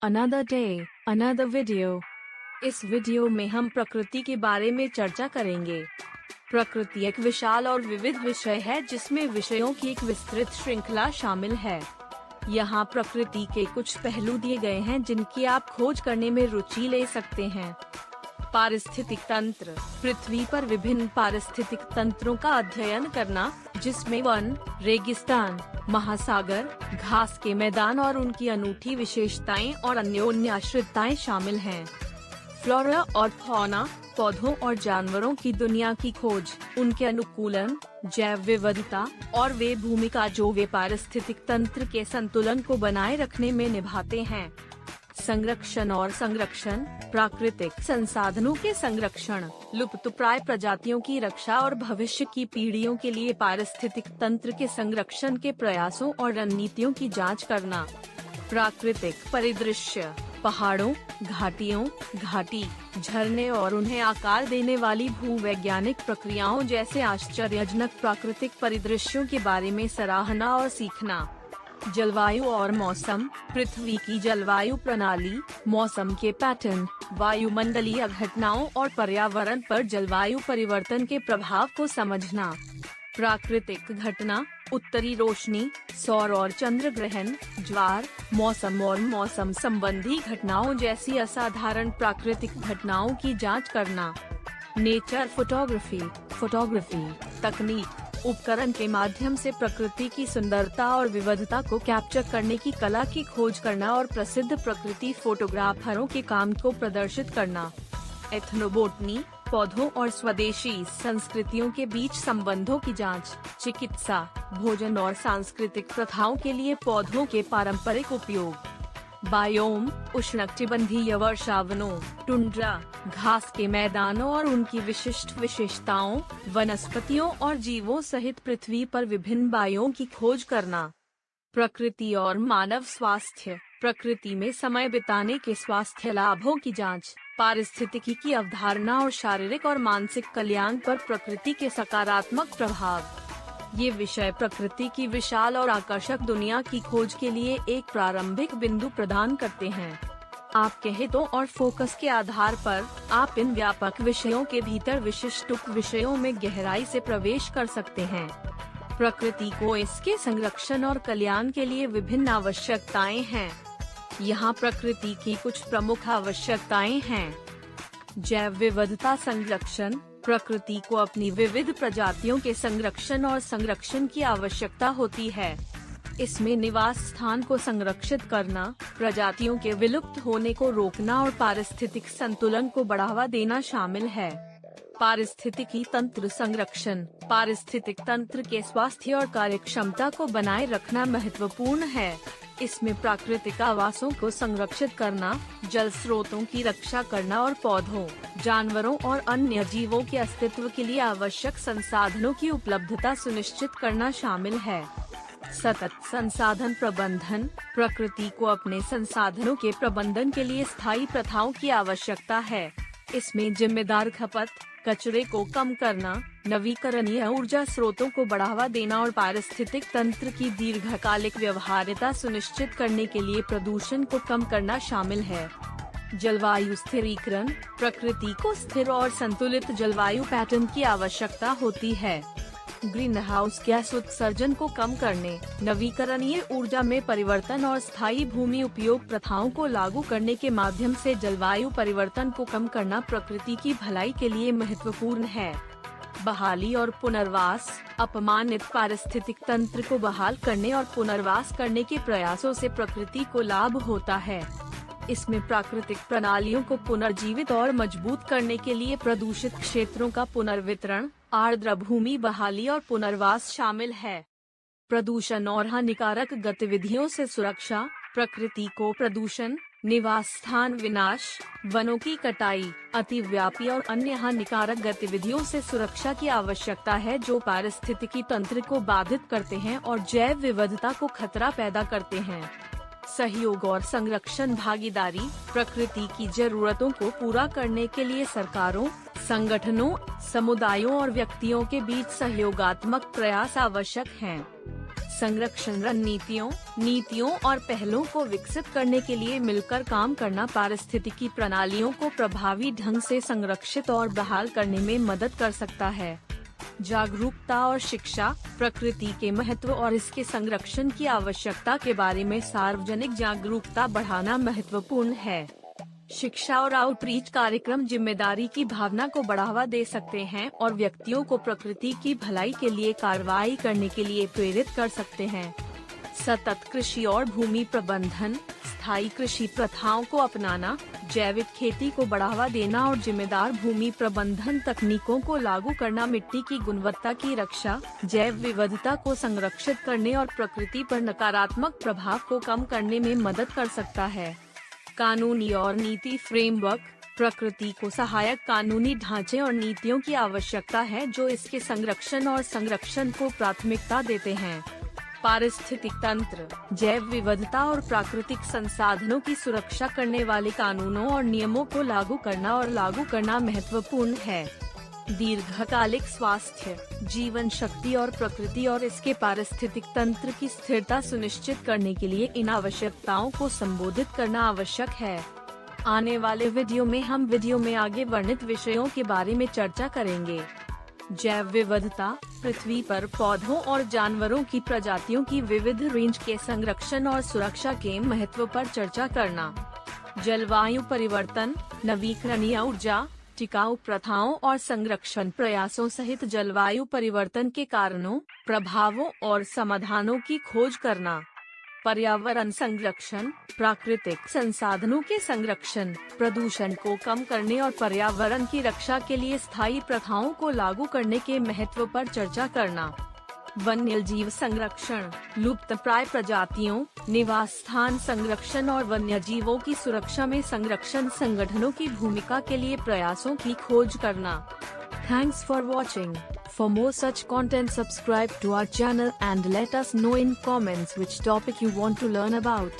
Another day another video. इस video में हम प्रकृति के बारे में चर्चा करेंगे। प्रकृति एक विशाल और विविध विषय है जिसमें विषयों की एक विस्तृत श्रृंखला शामिल है। यहाँ प्रकृति के कुछ पहलू दिए गए हैं जिनकी आप खोज करने में रुचि ले सकते हैं। पारिस्थितिक तंत्र, पृथ्वी पर विभिन्न पारिस्थितिक तंत्रों का अध्ययन करना, जिसमें वन, रेगिस्तान, महासागर, घास के मैदान और उनकी अनूठी विशेषताएं और अन्योन्याश्रितताएं शामिल हैं। फ्लोरा और फौना, पौधों और जानवरों की दुनिया की खोज, उनके अनुकूलन, जैव विविधता और वे भूमिका जो वे पारिस्थितिक तंत्र के संतुलन को बनाए रखने में निभाते हैं। संरक्षण और संरक्षण, प्राकृतिक संसाधनों के संरक्षण, लुप्तप्राय प्रजातियों की रक्षा और भविष्य की पीढ़ियों के लिए पारिस्थितिक तंत्र के संरक्षण के प्रयासों और रणनीतियों की जांच करना। प्राकृतिक परिदृश्य, पहाड़ों, घाटियों, घाटी, झरने और उन्हें आकार देने वाली भूवैज्ञानिक प्रक्रियाओं जैसे आश्चर्यजनक प्राकृतिक परिदृश्यों के बारे में सराहना और सीखना। जलवायु और मौसम, पृथ्वी की जलवायु प्रणाली, मौसम के पैटर्न, वायुमंडलीय घटनाओं और पर्यावरण पर जलवायु परिवर्तन के प्रभाव को समझना। प्राकृतिक घटना, उत्तरी रोशनी, सौर और चंद्र ग्रहण, ज्वार, मौसम और मौसम संबंधी घटनाओं जैसी असाधारण प्राकृतिक घटनाओं की जांच करना। नेचर फोटोग्राफी तकनीक, उपकरण के माध्यम से प्रकृति की सुंदरता और विविधता को कैप्चर करने की कला की खोज करना और प्रसिद्ध प्रकृति फोटोग्राफरों के काम को प्रदर्शित करना। एथनोबोटनी, पौधों और स्वदेशी संस्कृतियों के बीच संबंधों की जांच। चिकित्सा, भोजन और सांस्कृतिक प्रथाओं के लिए पौधों के पारंपरिक उपयोग। बायोम, उष्णकटिबंधीय वर्षावनों, टुंड्रा, घास के मैदानों और उनकी विशिष्ट विशेषताओं, वनस्पतियों और जीवों सहित पृथ्वी पर विभिन्न बायोम की खोज करना। प्रकृति और मानव स्वास्थ्य, प्रकृति में समय बिताने के स्वास्थ्य लाभों की जांच। पारिस्थितिकी की अवधारणा और शारीरिक और मानसिक कल्याण पर प्रकृति के सकारात्मक प्रभाव। ये विषय प्रकृति की विशाल और आकर्षक दुनिया की खोज के लिए एक प्रारंभिक बिंदु प्रदान करते हैं। आपके हितों और फोकस के आधार पर आप इन व्यापक विषयों के भीतर विशिष्ट उप विषयों में गहराई से प्रवेश कर सकते हैं। प्रकृति को इसके संरक्षण और कल्याण के लिए विभिन्न आवश्यकताएं हैं। यहाँ प्रकृति की कुछ प्रमुख आवश्यकताएं हैं। जैव विविधता संरक्षण, प्रकृति को अपनी विविध प्रजातियों के संरक्षण और संरक्षण की आवश्यकता होती है। इसमें निवास स्थान को संरक्षित करना, प्रजातियों के विलुप्त होने को रोकना और पारिस्थितिक संतुलन को बढ़ावा देना शामिल है। पारिस्थितिकी तंत्र संरक्षण, पारिस्थितिक तंत्र के स्वास्थ्य और कार्यक्षमता को बनाए रखना महत्वपूर्ण है। इसमें प्राकृतिक आवासों को संरक्षित करना, जल स्रोतों की रक्षा करना और पौधों, जानवरों और अन्य जीवों के अस्तित्व के लिए आवश्यक संसाधनों की उपलब्धता सुनिश्चित करना शामिल है। सतत संसाधन प्रबंधन, प्रकृति को अपने संसाधनों के प्रबंधन के लिए स्थायी प्रथाओं की आवश्यकता है। इसमें जिम्मेदार खपत, कचरे को कम करना, नवीकरणीय ऊर्जा स्रोतों को बढ़ावा देना और पारिस्थितिक तंत्र की दीर्घकालिक व्यवहार्यता सुनिश्चित करने के लिए प्रदूषण को कम करना शामिल है। जलवायु स्थिरीकरण, प्रकृति को स्थिर और संतुलित जलवायु पैटर्न की आवश्यकता होती है। ग्रीन हाउस गैस उत्सर्जन को कम करने, नवीकरणीय ऊर्जा में परिवर्तन और स्थायी भूमि उपयोग प्रथाओं को लागू करने के माध्यम से जलवायु परिवर्तन को कम करना प्रकृति की भलाई के लिए महत्वपूर्ण है। बहाली और पुनर्वास, अपमानित पारिस्थितिक तंत्र को बहाल करने और पुनर्वास करने के प्रयासों से प्रकृति को लाभ होता है। इसमें प्राकृतिक प्रणालियों को पुनर्जीवित और मजबूत करने के लिए प्रदूषित क्षेत्रों का पुनर्वितरण, आर्द्र भूमि बहाली और पुनर्वास शामिल है। प्रदूषण और हानिकारक गतिविधियों से सुरक्षा, प्रकृति को प्रदूषण, निवास स्थान विनाश, वनों की कटाई, अतिव्यापी और अन्य हानिकारक गतिविधियों से सुरक्षा की आवश्यकता है जो पारिस्थितिकी तंत्र को बाधित करते हैं और जैव विविधता को खतरा पैदा करते हैं। सहयोग और संरक्षण भागीदारी, प्रकृति की जरूरतों को पूरा करने के लिए सरकारों, संगठनों, समुदायों और व्यक्तियों के बीच सहयोगात्मक प्रयास आवश्यक हैं। संरक्षण रणनीतियों, नीतियों और पहलों को विकसित करने के लिए मिलकर काम करना पारिस्थितिकी प्रणालियों को प्रभावी ढंग से संरक्षित और बहाल करने में मदद कर सकता है। जागरूकता और शिक्षा, प्रकृति के महत्व और इसके संरक्षण की आवश्यकता के बारे में सार्वजनिक जागरूकता बढ़ाना महत्वपूर्ण है। शिक्षा और आउटरीच कार्यक्रम जिम्मेदारी की भावना को बढ़ावा दे सकते हैं और व्यक्तियों को प्रकृति की भलाई के लिए कार्रवाई करने के लिए प्रेरित कर सकते हैं। सतत कृषि और भूमि प्रबंधन, स्थायी कृषि प्रथाओं को अपनाना, जैविक खेती को बढ़ावा देना और जिम्मेदार भूमि प्रबंधन तकनीकों को लागू करना मिट्टी की गुणवत्ता की रक्षा, जैव विविधता को संरक्षित करने और प्रकृति पर नकारात्मक प्रभाव को कम करने में मदद कर सकता है। कानूनी और नीति फ्रेमवर्क, प्रकृति को सहायक कानूनी ढांचे और नीतियों की आवश्यकता है जो इसके संरक्षण और संरक्षण को प्राथमिकता देते हैं। पारिस्थितिक तंत्र, जैव विविधता और प्राकृतिक संसाधनों की सुरक्षा करने वाले कानूनों और नियमों को लागू करना महत्वपूर्ण है। दीर्घकालिक स्वास्थ्य, जीवन शक्ति और प्रकृति और इसके पारिस्थितिक तंत्र की स्थिरता सुनिश्चित करने के लिए इन आवश्यकताओं को संबोधित करना आवश्यक है। आने वाले वीडियो में हम वीडियो में आगे वर्णित विषयों के बारे में चर्चा करेंगे। जैव विविधता, पृथ्वी पर पौधों और जानवरों की प्रजातियों की विविध रेंज के संरक्षण और सुरक्षा के महत्व पर चर्चा करना। जलवायु परिवर्तन, नवीकरणीय ऊर्जा, टिकाऊ प्रथाओं और संरक्षण प्रयासों सहित जलवायु परिवर्तन के कारणों, प्रभावों और समाधानों की खोज करना। पर्यावरण संरक्षण, प्राकृतिक संसाधनों के संरक्षण, प्रदूषण को कम करने और पर्यावरण की रक्षा के लिए स्थायी प्रथाओं को लागू करने के महत्व पर चर्चा करना। वन्यजीव संरक्षण, लुप्तप्राय प्रजातियों, निवास स्थान संरक्षण और वन्यजीवों की सुरक्षा में संरक्षण संगठनों की भूमिका के लिए प्रयासों की खोज करना। Thanks for watching. For more such content, subscribe to our channel and let us know in comments which topic you want to learn about.